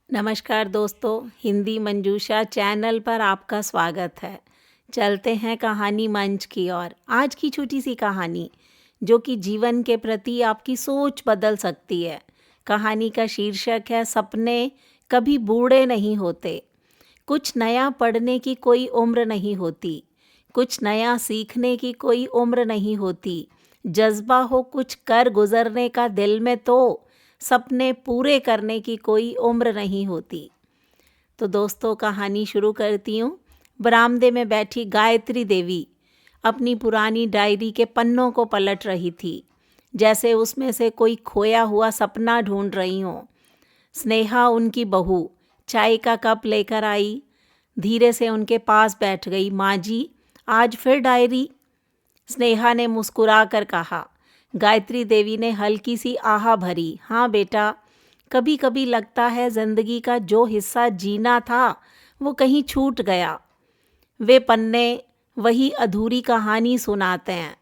नमस्कार दोस्तों, हिंदी मंजूषा चैनल पर आपका स्वागत है। चलते हैं कहानी मंच की ओर। आज की छोटी सी कहानी जो कि जीवन के प्रति आपकी सोच बदल सकती है। कहानी का शीर्षक है सपने कभी बूढ़े नहीं होते। कुछ नया पढ़ने की कोई उम्र नहीं होती, कुछ नया सीखने की कोई उम्र नहीं होती। जज्बा हो कुछ कर गुजरने का दिल में तो सपने पूरे करने की कोई उम्र नहीं होती। तो दोस्तों, कहानी शुरू करती हूँ। बरामदे में बैठी गायत्री देवी अपनी पुरानी डायरी के पन्नों को पलट रही थी, जैसे उसमें से कोई खोया हुआ सपना ढूंढ रही हो। स्नेहा, उनकी बहू, चाय का कप लेकर आई, धीरे से उनके पास बैठ गई। माँ जी, आज फिर डायरी? स्नेहा ने मुस्कुरा कर कहा। गायत्री देवी ने हल्की सी आह भरी। हाँ बेटा, कभी कभी लगता है जिंदगी का जो हिस्सा जीना था वो कहीं छूट गया। वे पन्ने वही अधूरी कहानी सुनाते हैं।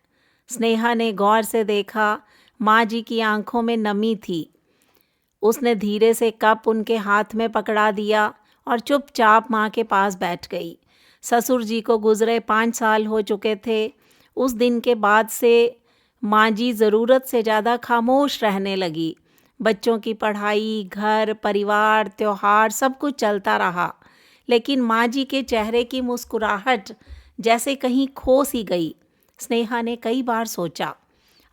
स्नेहा ने गौर से देखा। माँ जी की आंखों में नमी थी। उसने धीरे से कप उनके हाथ में पकड़ा दिया और चुपचाप माँ के पास बैठ गई। ससुर जी को गुजरे 5 साल हो चुके थे। उस दिन के बाद से माँ जी ज़रूरत से ज़्यादा खामोश रहने लगी। बच्चों की पढ़ाई, घर, परिवार, त्योहार सब कुछ चलता रहा, लेकिन माँ जी के चेहरे की मुस्कुराहट जैसे कहीं खो सी गई। स्नेहा ने कई बार सोचा,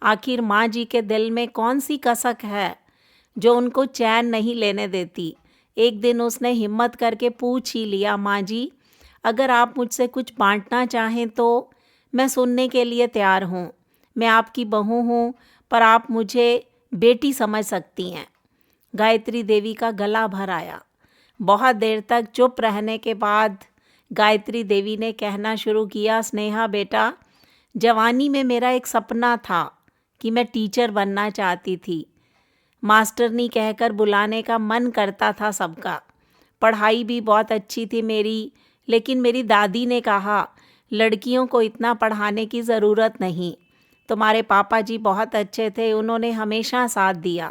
आखिर माँ जी के दिल में कौन सी कसक है जो उनको चैन नहीं लेने देती। एक दिन उसने हिम्मत करके पूछ ही लिया, माँ जी, अगर आप मुझसे कुछ बांटना चाहें तो मैं सुनने के लिए तैयार हूँ। मैं आपकी बहू हूँ, पर आप मुझे बेटी समझ सकती हैं। गायत्री देवी का गला भर आया। बहुत देर तक चुप रहने के बाद गायत्री देवी ने कहना शुरू किया, स्नेहा बेटा, जवानी में मेरा एक सपना था कि मैं टीचर बनना चाहती थी। मास्टरनी कहकर बुलाने का मन करता था सबका। पढ़ाई भी बहुत अच्छी थी मेरी, लेकिन मेरी दादी ने कहा, लड़कियों को इतना पढ़ाने की ज़रूरत नहीं। तुम्हारे पापा जी बहुत अच्छे थे, उन्होंने हमेशा साथ दिया,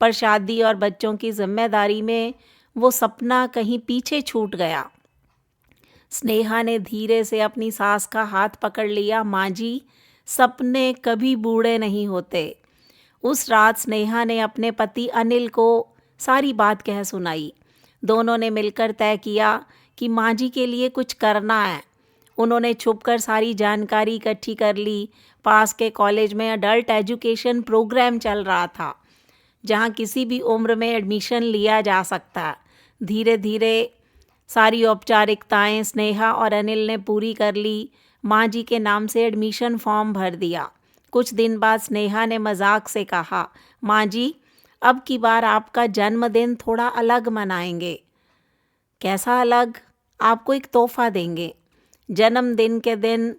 पर शादी और बच्चों की जिम्मेदारी में वो सपना कहीं पीछे छूट गया। स्नेहा ने धीरे से अपनी सास का हाथ पकड़ लिया। माँ जी, सपने कभी बूढ़े नहीं होते। उस रात स्नेहा ने अपने पति अनिल को सारी बात कह सुनाई। दोनों ने मिलकर तय किया कि माँ जी के लिए कुछ करना है। उन्होंने छुपकर सारी जानकारी इकट्ठी कर ली। पास के कॉलेज में अडल्ट एजुकेशन प्रोग्राम चल रहा था, जहाँ किसी भी उम्र में एडमिशन लिया जा सकता है। धीरे धीरे सारी औपचारिकताएं स्नेहा और अनिल ने पूरी कर ली। माँ जी के नाम से एडमिशन फॉर्म भर दिया। कुछ दिन बाद स्नेहा ने मजाक से कहा, माँ जी, अब की बार आपका जन्मदिन थोड़ा अलग मनाएंगे। कैसा अलग? आपको एक तोहफा देंगे। जन्मदिन के दिन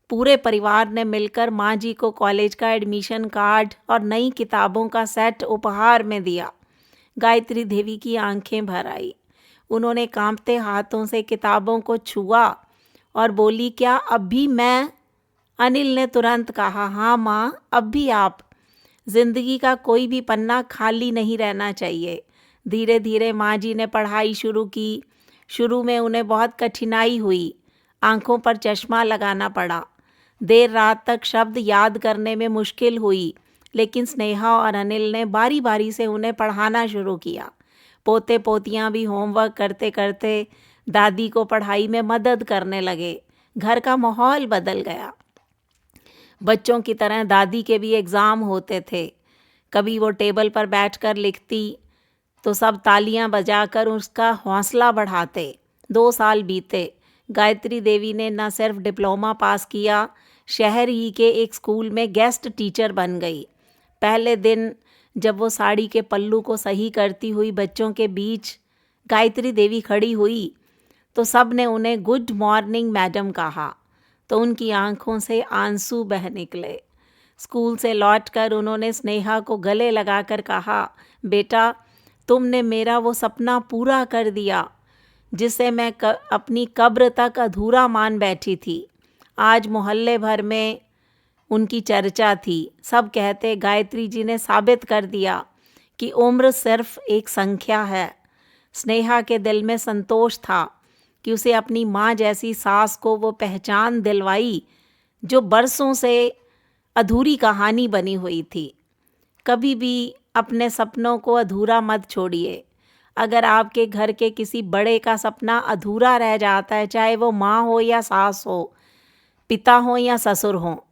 पूरे परिवार ने मिलकर माँ जी को कॉलेज का एडमिशन कार्ड और नई किताबों का सेट उपहार में दिया। गायत्री देवी की आंखें भर आई। उन्होंने कांपते हाथों से किताबों को छुआ और बोली, क्या अब भी मैं? अनिल ने तुरंत कहा, हाँ माँ, अब भी आप। जिंदगी का कोई भी पन्ना खाली नहीं रहना चाहिए। धीरे धीरे माँ जी ने पढ़ाई शुरू की। शुरू में उन्हें बहुत कठिनाई हुई। आंखों पर चश्मा लगाना पड़ा। देर रात तक शब्द याद करने में मुश्किल हुई, लेकिन स्नेहा और अनिल ने बारी बारी से उन्हें पढ़ाना शुरू किया। पोते पोतियां भी होमवर्क करते करते दादी को पढ़ाई में मदद करने लगे। घर का माहौल बदल गया। बच्चों की तरह दादी के भी एग्ज़ाम होते थे। कभी वो टेबल पर बैठकर लिखती तो सब तालियां बजाकर उसका हौसला बढ़ाते। 2 साल बीते। गायत्री देवी ने न सिर्फ डिप्लोमा पास किया, शहर ही के एक स्कूल में गेस्ट टीचर बन गई। पहले दिन जब वो साड़ी के पल्लू को सही करती हुई बच्चों के बीच गायत्री देवी खड़ी हुई, तो सब ने उन्हें गुड मॉर्निंग मैडम कहा, तो उनकी आंखों से आंसू बह निकले। स्कूल से लौटकर उन्होंने स्नेहा को गले लगाकर कहा, बेटा, तुमने मेरा वो सपना पूरा कर दिया जिसे मैं अपनी कब्र तक अधूरा मान बैठी थी। आज मोहल्ले भर में उनकी चर्चा थी। सब कहते, गायत्री जी ने साबित कर दिया कि उम्र सिर्फ एक संख्या है। स्नेहा के दिल में संतोष था कि उसे अपनी माँ जैसी सास को वो पहचान दिलवाई जो बरसों से अधूरी कहानी बनी हुई थी। कभी भी अपने सपनों को अधूरा मत छोड़िए। अगर आपके घर के किसी बड़े का सपना अधूरा रह जाता है, चाहे वो माँ हो या सास हो, पिता हो या ससुर हो,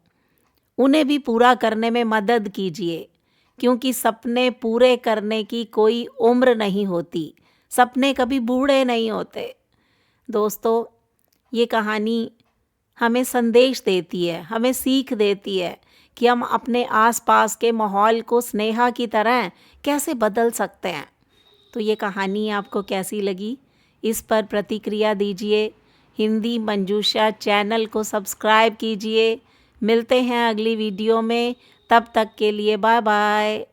उन्हें भी पूरा करने में मदद कीजिए, क्योंकि सपने पूरे करने की कोई उम्र नहीं होती। सपने कभी बूढ़े नहीं होते। दोस्तों, ये कहानी हमें संदेश देती है, हमें सीख देती है कि हम अपने आसपास के माहौल को स्नेहा की तरह कैसे बदल सकते हैं। तो ये कहानी आपको कैसी लगी, इस पर प्रतिक्रिया दीजिए। हिंदी मंजूषा चैनल को सब्सक्राइब कीजिए। मिलते हैं अगली वीडियो में, तब तक के लिए बाय बाय।